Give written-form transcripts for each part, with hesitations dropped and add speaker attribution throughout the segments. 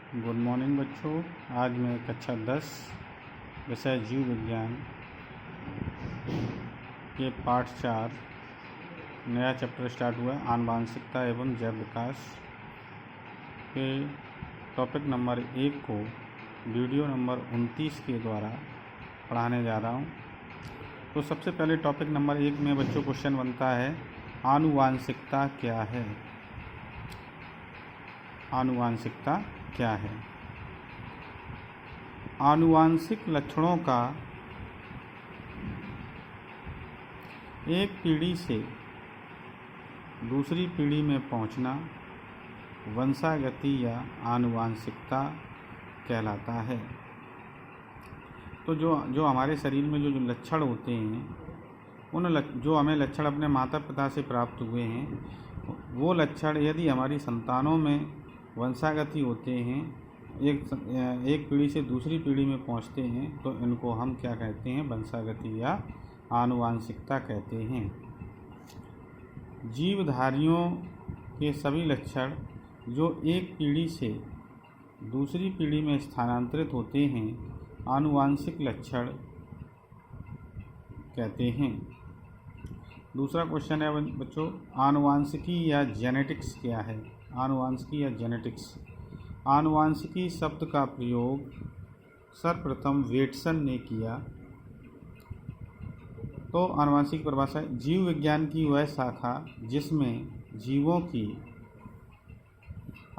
Speaker 1: Good morning बच्चों। आज मैं कक्षा 10 विषय जीव विज्ञान के पाठ 4 नया चैप्टर स्टार्ट हुआ है, आनुवांशिकता एवं जैव विकास के टॉपिक नंबर 1 को वीडियो नंबर 29 के द्वारा पढ़ाने जा रहा हूँ। तो सबसे पहले टॉपिक नंबर 1 में बच्चों क्वेश्चन बनता है, आनुवांशिकता क्या है? आनुवांशिकता क्या है? आनुवांशिक लक्षणों का एक पीढ़ी से दूसरी पीढ़ी में पहुंचना वंशागति या आनुवांशिकता कहलाता है। तो जो हमारे शरीर में जो लक्षण होते हैं, जो हमें लक्षण अपने माता पिता से प्राप्त हुए हैं, वो लक्षण यदि हमारी संतानों में वंशागति होते हैं, एक पीढ़ी से दूसरी पीढ़ी में पहुंचते हैं, तो इनको हम क्या कहते हैं? वंशागति या आनुवांशिकता कहते हैं। जीवधारियों के सभी लक्षण जो एक पीढ़ी से दूसरी पीढ़ी में स्थानांतरित होते हैं, आनुवांशिक लक्षण कहते हैं। दूसरा क्वेश्चन है बच्चों, आनुवांशिकी या जेनेटिक्स क्या है? आनुवांशिकी या जेनेटिक्स। आनुवांशिकी शब्द का प्रयोग सर्वप्रथम वेटसन ने किया। तो आनुवांशिक परिभाषा, जीव विज्ञान की वह शाखा जिसमें जीवों की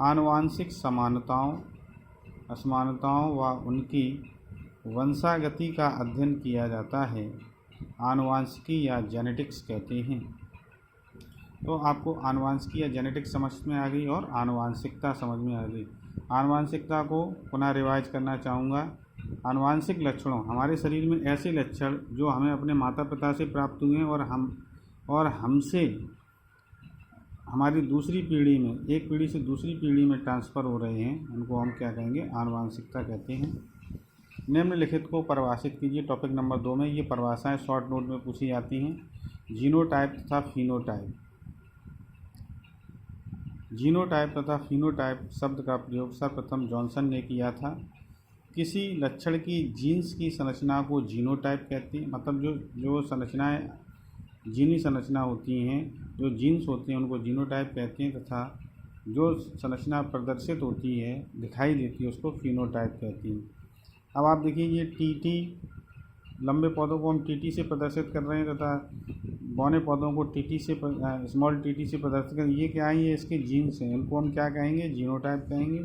Speaker 1: आनुवांशिक समानताओं, असमानताओं व उनकी वंशागति का अध्ययन किया जाता है, आनुवांशिकी या जेनेटिक्स कहते हैं। तो आपको आनुवांशिकी या जेनेटिक्स समझ में आ गई और आनुवांशिकता समझ में आ गई। आनुवांशिकता को पुनः रिवाइज करना चाहूँगा। आनुवांशिक लक्षणों, हमारे शरीर में ऐसे लक्षण जो हमें अपने माता पिता से प्राप्त हुए हैं और हमसे हमारी दूसरी पीढ़ी में, एक पीढ़ी से दूसरी पीढ़ी में ट्रांसफ़र हो रहे हैं, उनको हम क्या कहेंगे? आनुवांशिकता कहते हैं। निम्नलिखित को परिभाषित कीजिए। टॉपिक नंबर 2 में ये परिभाषाएं शॉर्ट नोट में पूछी जाती हैं। जीनोटाइप तथा फिनोटाइप। जीनोटाइप तथा फिनोटाइप शब्द का प्रयोग सर्वप्रथम जॉनसन ने किया था। किसी लक्षण की जीन्स की संरचना को जीनोटाइप कहते हैं। मतलब जो संरचनाएं जीनी संरचना होती हैं, जो जीन्स होते हैं, उनको जीनोटाइप कहते हैं, तथा जो संरचना प्रदर्शित होती है, दिखाई देती है, उसको फिनोटाइप कहती हैं। अब आप देखिए, ये टीटी, लंबे पौधों को हम टीटी से प्रदर्शित कर रहे हैं तथा बौने पौधों को टीटी से, स्मॉल टीटी से प्रदर्शित कर, ये क्या है? ये इसके जीन्स हैं, इनको हम क्या कहेंगे? जीनोटाइप कहेंगे।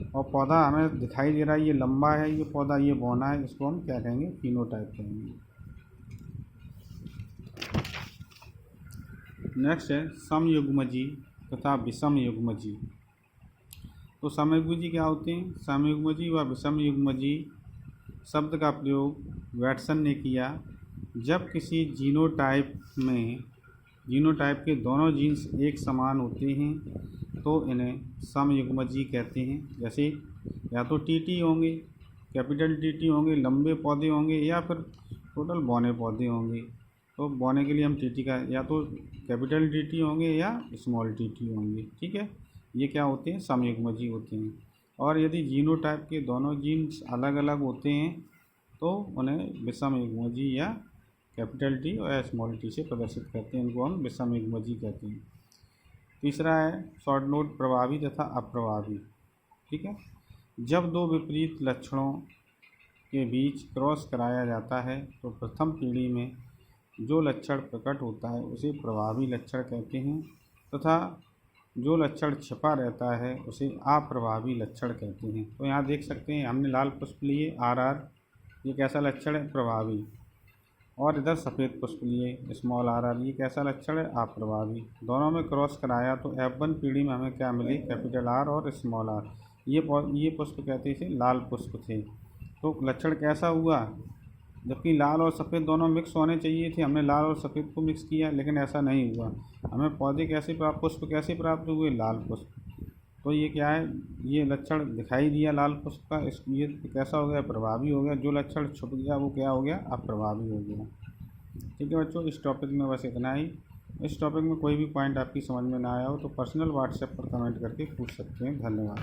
Speaker 1: और पौधा हमें दिखाई दे रहा है, ये लंबा है, ये पौधा ये बौना है, इसको हम क्या कहेंगे? फिनोटाइप कहेंगे। नेक्स्ट है समयुग्मजी तथा विषमयुग्मजी। तो समयुग्मजी क्या होते हैं? समयुग्मजी व विषमयुग्मजी शब्द का प्रयोग वेटसन ने किया जब किसी जीनोटाइप के दोनों जीन्स एक समान होते हैं, तो इन्हें समयुग्मजी कहते हैं। जैसे या तो टीटी होंगे, कैपिटल टीटी होंगे, लंबे पौधे होंगे, या फिर टोटल बौने पौधे होंगे। तो बौने के लिए हम टीटी का, या तो कैपिटल टीटी होंगे या स्मॉल टीटी होंगे। ठीक है, ये क्या होते हैं? समयुग्मजी होते हैं। और यदि जीनोटाइप के दोनों जीन्स अलग अलग होते हैं, तो उन्हें विषमयुग्मजी या कैपिटल टी और स्मॉल टी से प्रदर्शित करते हैं, इनको हम विषमयुग्मजी कहते हैं। तीसरा है शॉर्ट नोट, प्रभावी तथा अप्रभावी। ठीक है, जब दो विपरीत लक्षणों के बीच क्रॉस कराया जाता है, तो प्रथम पीढ़ी में जो लक्षण प्रकट होता है उसे प्रभावी लक्षण कहते हैं, तथा जो लक्षण छिपा रहता है उसे अप्रभावी लक्षण कहते हैं। तो यहाँ देख सकते हैं, हमने लाल पुष्प लिए RR, ये कैसा लक्षण है? प्रभावी। और इधर सफ़ेद पुष्प लिए स्मॉल RR, ये कैसा लक्षण है? अप्रभावी। दोनों में क्रॉस कराया तो F1 पीढ़ी में हमें क्या मिले? कैपिटल R और स्मॉल R। ये पुष्प कहते थे लाल पुष्प थे। तो लक्षण कैसा हुआ? जबकि लाल और सफ़ेद दोनों मिक्स होने चाहिए थे, हमने लाल और सफ़ेद को मिक्स किया, लेकिन ऐसा नहीं हुआ। हमें पुष्प कैसे प्राप्त हुए? लाल पुष्प। तो ये क्या है? ये लक्षण दिखाई दिया लाल पुष्प का, ये कैसा हो गया? प्रभावी हो गया। जो लक्षण छुप गया वो क्या हो गया? अप्रभावी हो गया। ठीक है बच्चों, इस टॉपिक में बस इतना ही। इस टॉपिक में कोई भी पॉइंट आपकी समझ में ना आया हो तो पर्सनल व्हाट्सएप पर कमेंट करके पूछ सकते हैं। धन्यवाद।